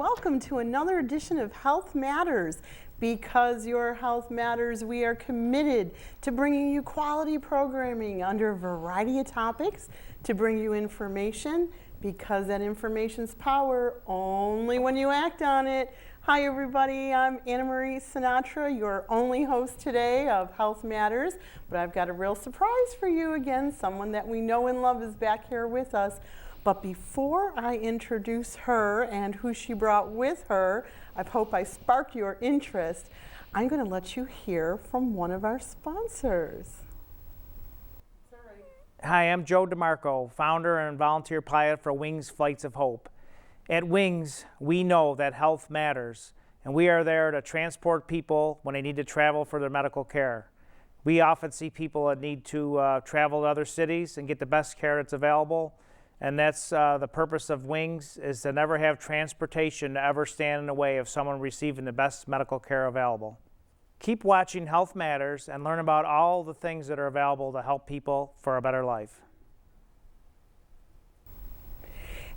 welcome to another edition of Health Matters. Because your health matters, we are committed to bringing you quality programming under a variety of topics to bring you information, because that information's power only when you act on it. Hi everybody, I'm Anna Marie Sinatra, your only host today of Health Matters, but I've got a real surprise for you again. Someone that we know and love is back here with us. But before I introduce her and who she brought with her, I hope I sparked your interest. I'm going to let you hear from one of our sponsors. Hi, I'm Joe DeMarco, founder and volunteer pilot for Wings Flights of Hope. At Wings, we know that health matters, and we are there to transport people when they need to travel for their medical care. We often see people that need to travel to other cities and get the best care that's available. And that's the purpose of Wings, is to never have transportation to ever stand in the way of someone receiving the best medical care available. Keep watching Health Matters and learn about all the things that are available to help people for a better life.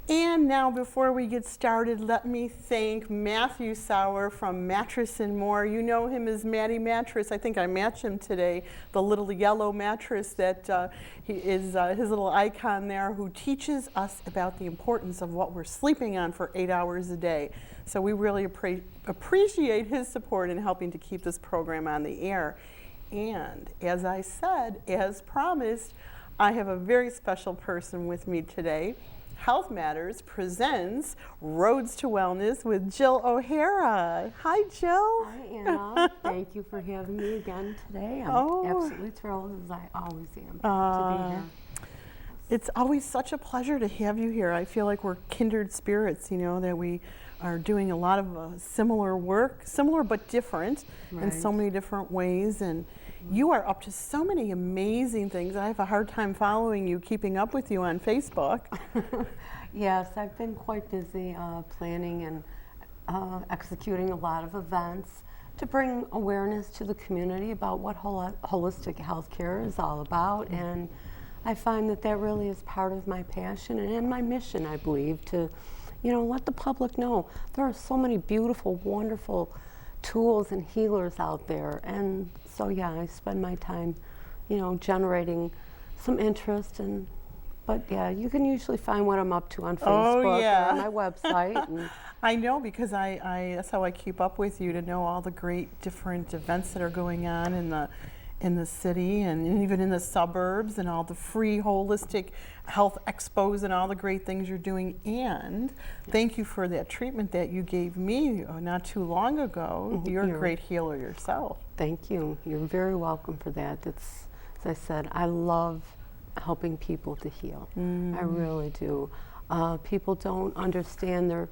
And now, before we get started, let me thank Matthew Sauer from Mattress and More. You know him as Matty Mattress. I think I match him today. The little yellow mattress that he is his little icon there, who teaches us about the importance of what we're sleeping on for 8 hours a day. So we really appreciate his support in helping to keep this program on the air. And as I said, as promised, I have a very special person with me today. Health Matters presents Roads to Wellness with Jill O'Hara. Hi, Jill. Hi, Anna. Thank you for having me again today. I'm absolutely thrilled, as I always am, to be here. It's always such a pleasure to have you here. I feel like we're kindred spirits, you know, that we are doing a lot of similar work, similar but different in so many different ways. And you are up to so many amazing things. I have a hard time following you, keeping up with you on Facebook. Yes, I've been quite busy planning and executing a lot of events to bring awareness to the community about what holistic healthcare is all about. And I find that that really is part of my passion and my mission, I believe, to, you know, let the public know there are so many beautiful, wonderful tools and healers out there. And so yeah, I spend my time, you know, generating some interest. And but yeah, you can usually find what I'm up to on Facebook or on my website. And I know, because I that's how I keep up with you, to know all the great different events that are going on in the city and even in the suburbs, and all the free holistic health expos and all the great things you're doing. And thank you for that treatment that you gave me not too long ago. You're a great healer yourself. Thank you. You're very welcome for that. It's, as I said, I love helping people to heal. I really do. People don't understand their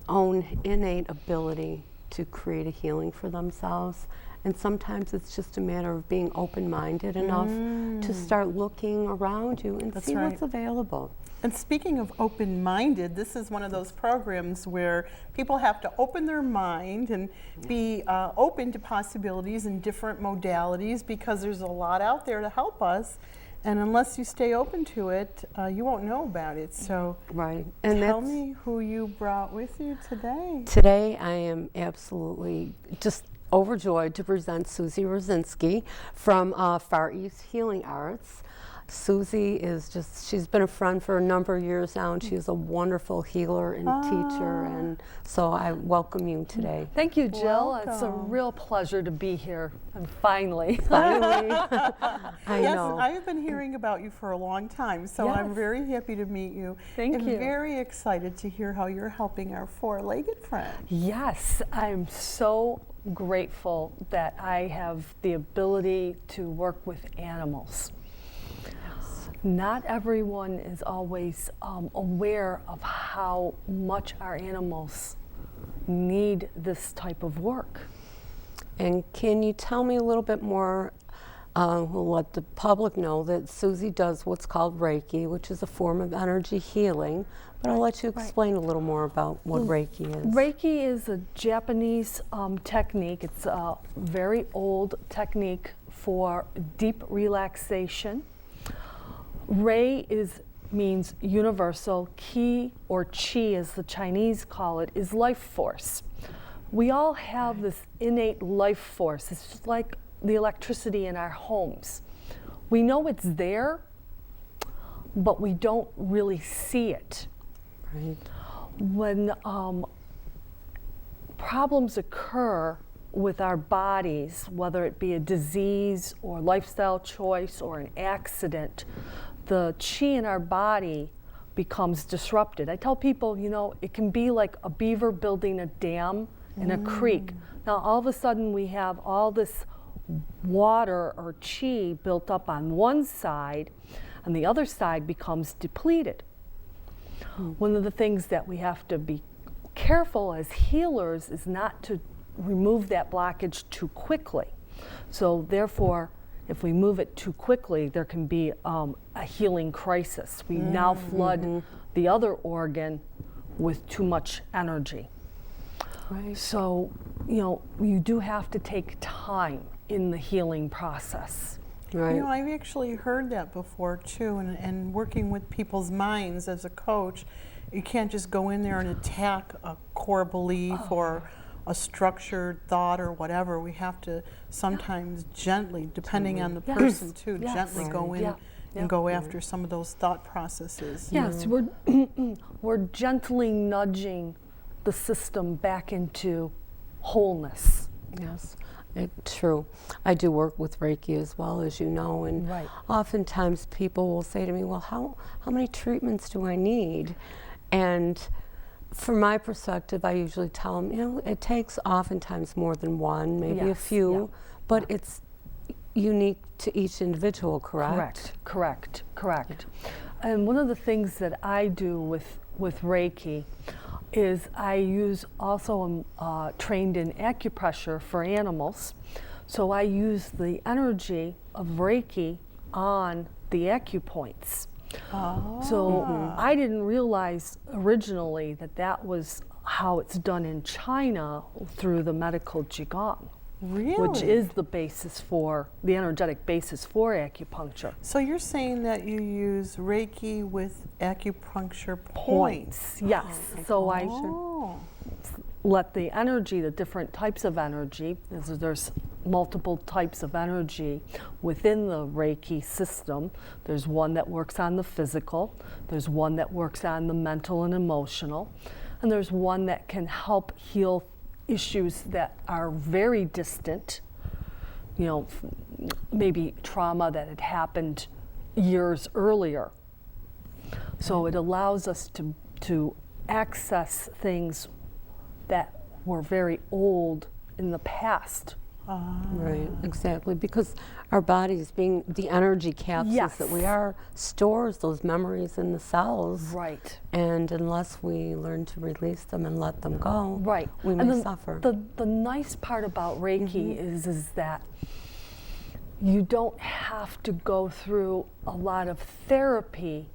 own innate ability to create a healing for themselves. And sometimes it's just a matter of being open-minded enough to start looking around you and see what's available. And speaking of open-minded, this is one of those programs where people have to open their mind and be open to possibilities and different modalities, because there's a lot out there to help us. And unless you stay open to it, you won't know about it. So and tell me who you brought with you today. Today I am absolutely just overjoyed to present Susi Rosinski from Far East Healing Arts. Susi is she's been a friend for a number of years now, and she's a wonderful healer and teacher, and so I welcome you today. Thank you, Jill. Welcome. It's a real pleasure to be here, and finally. I know. I've been hearing about you for a long time, so I'm very happy to meet you. Thank you. Very excited to hear how you're helping our four-legged friend. Yes, I'm so grateful that I have the ability to work with animals. Not everyone is always aware of how much our animals need this type of work. And can you tell me a little bit more? We'll let the public know that Susi does what's called Reiki, which is a form of energy healing, but I'll let you explain a little more about what Reiki is. Reiki is a Japanese technique. It's a very old technique for deep relaxation. Rei is means universal. Qi, or qi as the Chinese call it, is life force. We all have this innate life force. It's just like the electricity in our homes. We know it's there, but we don't really see it. Right. When problems occur with our bodies, whether it be a disease or lifestyle choice or an accident, the qi in our body becomes disrupted. I tell people, you know, it can be like a beaver building a dam in a creek. Now all of a sudden we have all this water or qi built up on one side, and the other side becomes depleted. One of the things that we have to be careful as healers is not to remove that blockage too quickly. So therefore, if we move it too quickly, there can be a healing crisis. We now flood the other organ with too much energy. Right. So, you know, you do have to take time in the healing process. Right. You know, I've actually heard that before too, and working with people's minds as a coach, you can't just go in there and attack a core belief or a structured thought or whatever. We have to sometimes gently, depending on the person too, Yes. gently go in and go after some of those thought processes. Yes, we're gently nudging the system back into wholeness. Yes, true. I do work with Reiki as well, as you know, and Right. oftentimes people will say to me, well, how many treatments do I need? And from my perspective, I usually tell them, you know, it takes oftentimes more than one, maybe a Yes, few, yeah, but it's unique to each individual, correct? Correct. And one of the things that I do with Reiki is I use also trained in acupressure for animals. So I use the energy of Reiki on the acupoints. So I didn't realize originally that that was how it's done in China through the medical Qigong. Really? Which is the basis for, the energetic basis for acupuncture. So you're saying that you use Reiki with acupuncture points? Yes. So I Oh. let the energy, the different types of energy, there's multiple types of energy within the Reiki system. There's one that works on the physical, there's one that works on the mental and emotional, and there's one that can help heal issues that are very distant, you know, maybe trauma that had happened years earlier. So it allows us to access things that were very old in the past. Right, exactly, because our bodies, being the energy capsules that we are, stores those memories in the cells. Right. And unless we learn to release them and let them go, Right. we And may suffer. The nice part about Reiki is that you don't have to go through a lot of therapy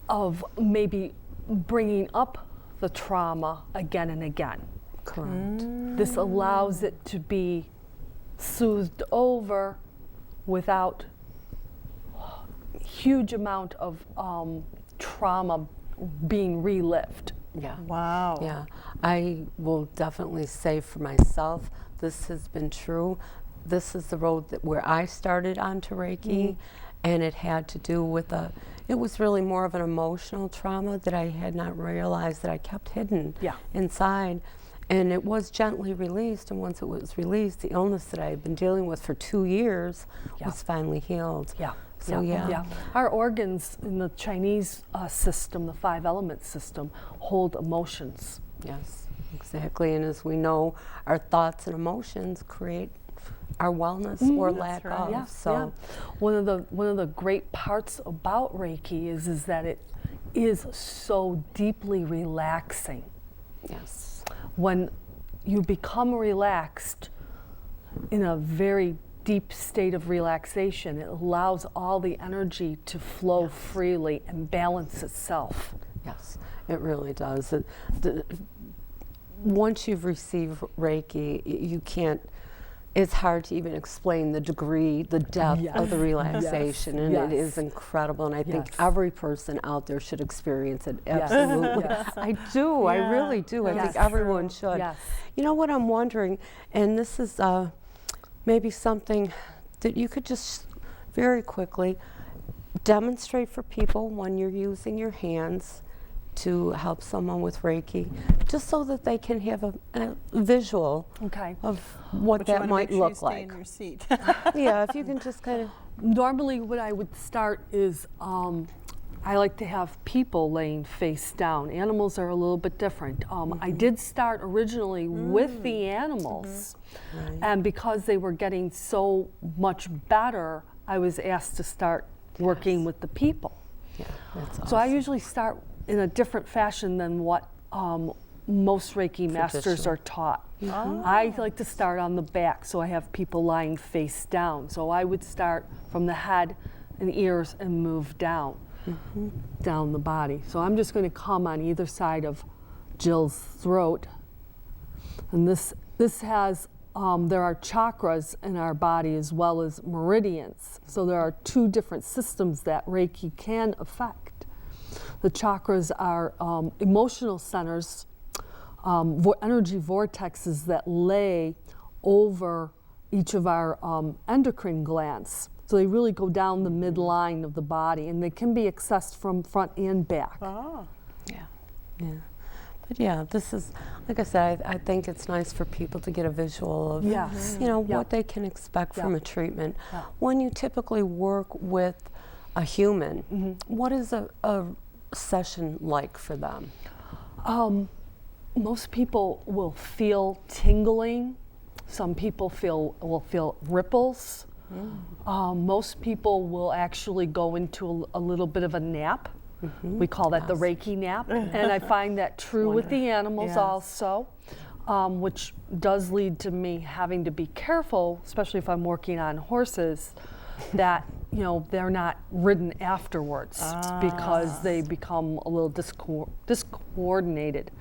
of maybe bringing up the trauma again and again. Correct. This allows it to be soothed over without huge amount of trauma being relived. Yeah. Wow. Yeah, I will definitely say for myself, this has been true. This is the road where I started onto Reiki, and it had to do with it was really more of an emotional trauma that I had not realized that I kept hidden inside. And it was gently released, and once it was released, the illness that I had been dealing with for 2 years was finally healed. Yeah. So Our organs in the Chinese system, the 5-element system, hold emotions. Yes, exactly. And as we know, our thoughts and emotions create our wellness or lack of. Yeah, So one of the great parts about Reiki is that it is so deeply relaxing. yes. When you become relaxed in a very deep state of relaxation, it allows all the energy to flow freely and balance itself. Yes, it really does. Once you've received Reiki, you can't, it's hard to even explain the degree, the depth of the relaxation, and it is incredible. And I think every person out there should experience it. Absolutely, I do. I really do. I think everyone should. You know what I'm wondering, and this is maybe something that you could just very quickly demonstrate for people when you're using your hands to help someone with Reiki, just so that they can have a visual of what that might look like. In your seat. Yeah, if you can just kind of. Normally what I would start is I like to have people laying face down. Animals are a little bit different. I did start originally with the animals, and because they were getting so much better, I was asked to start working with the people. Yeah, that's awesome. So I usually start in a different fashion than what most Reiki masters are taught. I like to start on the back, so I have people lying face down. So I would start from the head and ears and move down, down the body. So I'm just going to come on either side of Jill's throat. And this has, there are chakras in our body as well as meridians. So there are two different systems that Reiki can affect. The chakras are emotional centers, energy vortexes that lay over each of our endocrine glands. So they really go down the midline of the body, and they can be accessed from front and back. Yeah. But yeah, this is, like I said, I think it's nice for people to get a visual of, you know, what they can expect from a treatment. When you typically work with a human, what is a session like for them? Most people will feel tingling. Some people will feel ripples. Most people will actually go into a little bit of a nap. We call that the Reiki nap, and I find that true with the animals also, which does lead to me having to be careful, especially if I'm working on horses, that they're not ridden afterwards because they become a little discoordinated.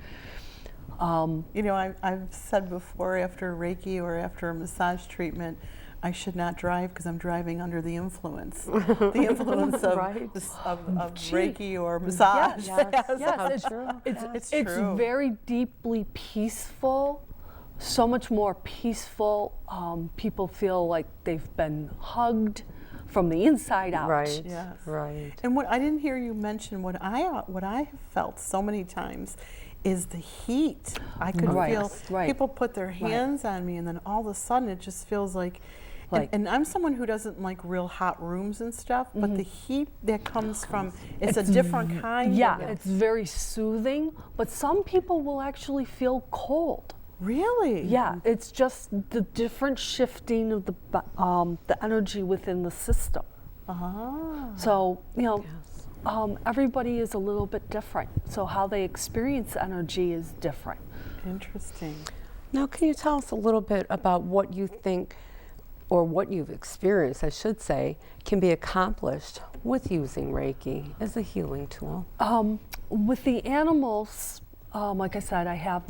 I've said before, after Reiki or after a massage treatment, I should not drive because I'm driving under the influence. The influence of Reiki or massage. It's very deeply peaceful, so much more peaceful. People feel like they've been hugged from the inside out. Right. Yes. Right. And what I didn't hear you mention, what I have felt so many times is the heat. I could feel people put their hands on me, and then all of a sudden it just feels like, and I'm someone who doesn't like real hot rooms and stuff, but the heat that comes from, it's a different kind. Yeah, it's very soothing, but some people will actually feel cold. Really? Yeah, it's just the different shifting of the energy within the system. So, everybody is a little bit different. So how they experience energy is different. Interesting. Now, can you tell us a little bit about what you think, or what you've experienced, I should say, can be accomplished with using Reiki as a healing tool? With the animals, like I said, I have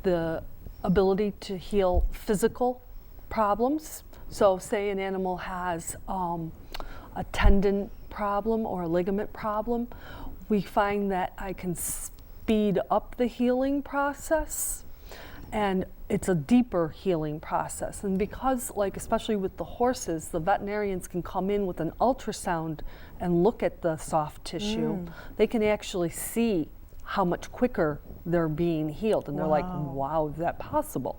the ability to heal physical problems. So say an animal has a tendon problem or a ligament problem, we find that I can speed up the healing process, and it's a deeper healing process. And because, especially with the horses, the veterinarians can come in with an ultrasound and look at the soft tissue, they can actually see how much quicker they're being healed. And they're like, wow, is that possible?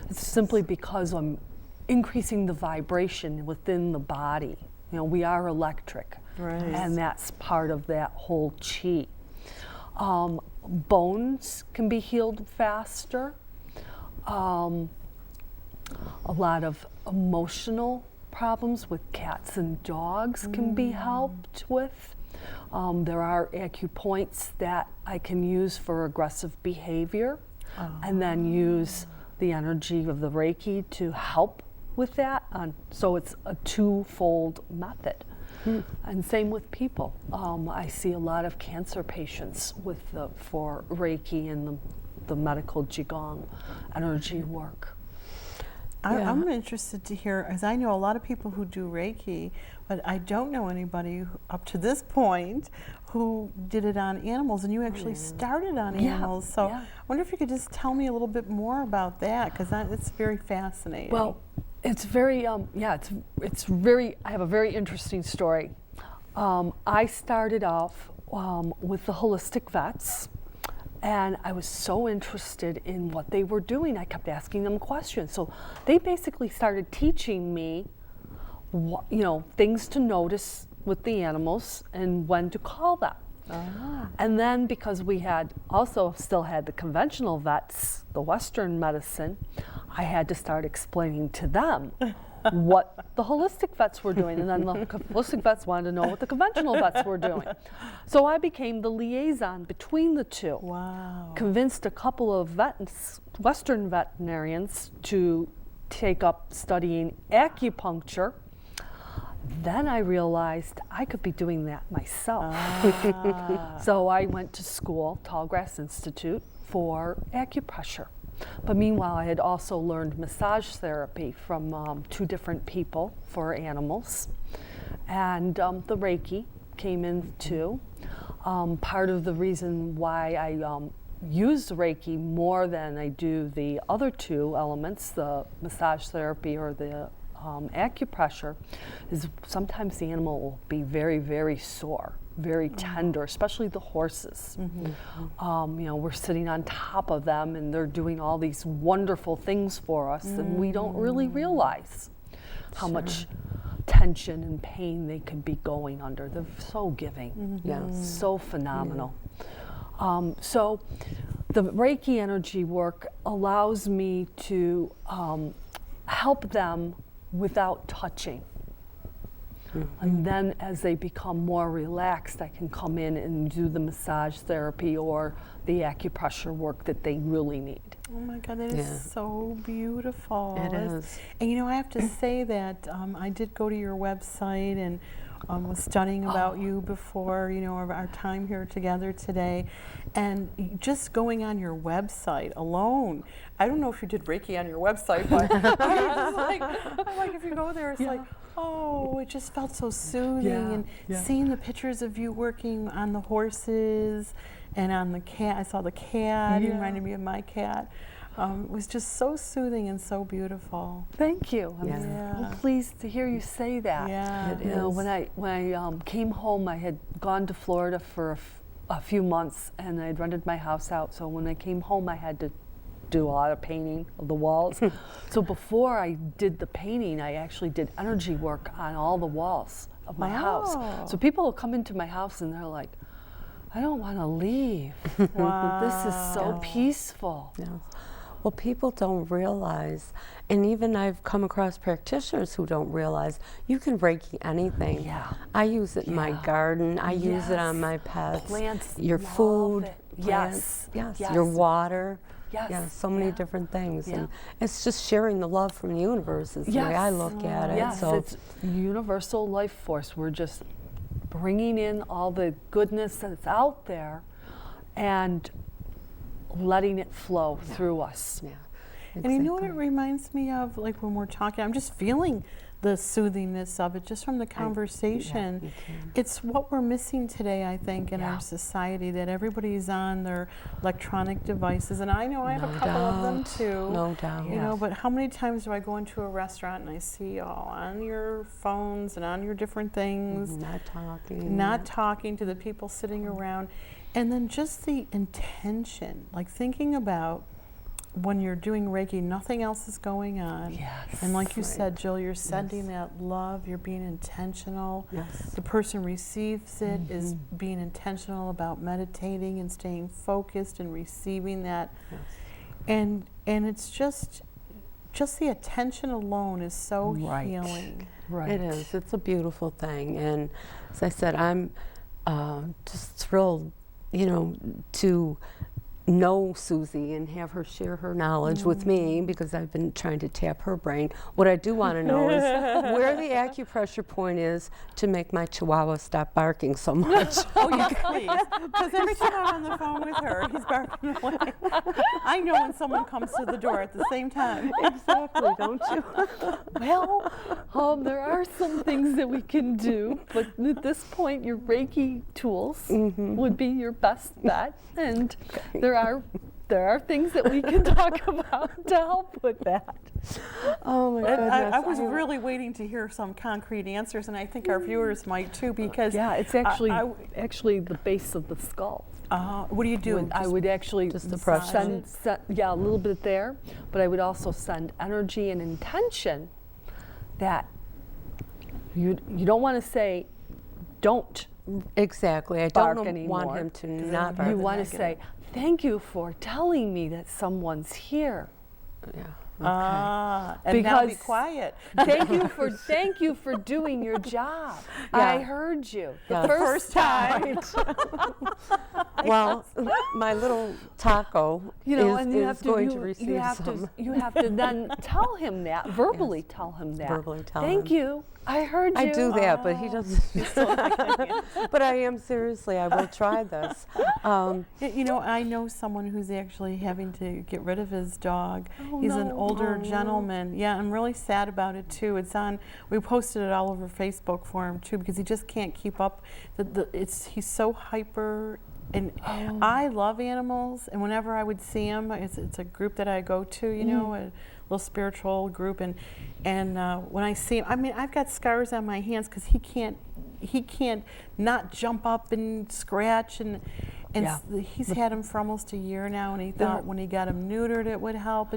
It's simply because I'm increasing the vibration within the body. We are electric, and that's part of that whole chi. Bones can be healed faster. A lot of emotional problems with cats and dogs can be helped with. There are acupoints that I can use for aggressive behavior, and then use the energy of the Reiki to help with that. So it's a twofold method. And same with people. I see a lot of cancer patients for Reiki and the medical Qigong energy work. I'm interested to hear, as I know a lot of people who do Reiki, but I don't know anybody up to this point who did it on animals, and you actually started on animals. So I wonder if you could just tell me a little bit more about that, because it's very fascinating. Well, it's very, it's very, I have a very interesting story. I started off with the holistic vets, and I was so interested in what they were doing. I kept asking them questions. So they basically started teaching me, things to notice with the animals and when to call them. And then because we had still had the conventional vets, the Western medicine, I had to start explaining to them what the holistic vets were doing, and then the holistic vets wanted to know what the conventional vets were doing. So I became the liaison between the two. Wow. Convinced a couple of Western veterinarians to take up studying acupuncture. Then I realized I could be doing that myself. So I went to school, Tallgrass Institute, for acupressure. But meanwhile, I had also learned massage therapy from 2 different people for animals. And the Reiki came in too. Part of the reason why I use Reiki more than I do the other 2 elements, the massage therapy or the acupressure, is sometimes the animal will be very, very sore, very tender, especially the horses. We're sitting on top of them and they're doing all these wonderful things for us, and we don't really realize how much tension and pain they can be going under. They're so giving, so phenomenal. So the Reiki energy work allows me to help them without touching. And then as they become more relaxed, I can come in and do the massage therapy or the acupressure work that they really need. Oh my God, that is so beautiful. It is. And I have to say that I did go to your website and was studying about you before, our time here together today. And just going on your website alone, I don't know if you did Reiki on your website, but I'm like, if you go there, it's like, oh, it just felt so soothing. And seeing the pictures of you working on the horses and on the cat, I saw the cat, it reminded me of my cat. It was just so soothing and so beautiful. Thank you. I'm pleased to hear you say that. Yeah, when I came home, I had gone to Florida for a few months, and I'd rented my house out. So when I came home, I had to do a lot of painting of the walls. So before I did the painting, I actually did energy work on all the walls of my house. So people will come into my house and they're like, I don't want to leave. This is so peaceful. Well, people don't realize, and even I've come across practitioners who don't realize, you can Reiki anything. I use it in my garden. I use it on my pets. Plants, your food. Yes. Your water. Yes. So many different things. And it's just sharing the love from the universe is the way I look at it. Yes, so it's universal life force. We're just bringing in all the goodness that's out there and letting it flow through us. And you know what it reminds me of, like when we're talking, I'm just feeling the soothingness of it just from the conversation. It's what we're missing today, I think, in our society, that everybody's on their electronic devices. And I know I have a couple of them too. No doubt. But how many times do I go into a restaurant and I see on your phones and on your different things, not talking to the people sitting around. And then just the intention, like thinking about when you're doing Reiki, nothing else is going on. And like you said, Jill, you're sending that love, you're being intentional. The person receives it is being intentional about meditating and staying focused and receiving that. And it's just the attention alone is so healing. It is. It's a beautiful thing. And as I said, I'm just thrilled, to know Susie and have her share her knowledge with me, because I've been trying to tap her brain. What I do want to know is where the acupressure point is to make my Chihuahua stop barking so much. Oh, yes, please. Because every time I'm on the phone with her, he's barking away. I know when someone comes to the door at the same time. Exactly, don't you? Well, there are some things that we can do, but at this point, your Reiki tools would be your best bet, and there are things that we can talk about to help with that. Oh my goodness. I was really waiting to hear some concrete answers, and I think our viewers might too, because Yeah, it's actually the base of the skull. what do you do? I would actually just the pressure. send, a little bit there, but I would also send energy and intention that you don't want to say, don't Exactly. I bark don't anymore. want him to not bark. You want to say, thank you for telling me that someone's here. Yeah. And now be Because- quiet. Thank you for doing your job. I heard you Yeah. the First time. Well, my little taco and you is going to receive some. you have to then tell him that, verbally tell him that. Verbally tell Thank him. you. I heard you. I do that, but he doesn't. But I am seriously. I will try this. I know someone who's actually having to get rid of his dog. He's an older gentleman. Yeah, I'm really sad about it too. We posted it all over Facebook for him too, because he just can't keep up. He's so hyper. And I love animals, and whenever I would see him, it's a group that I go to, a little spiritual group, and when I see him, I mean, I've got scars on my hands because he can't not jump up and scratch, and he's had him for almost a year now, and he thought when he got him neutered it would help.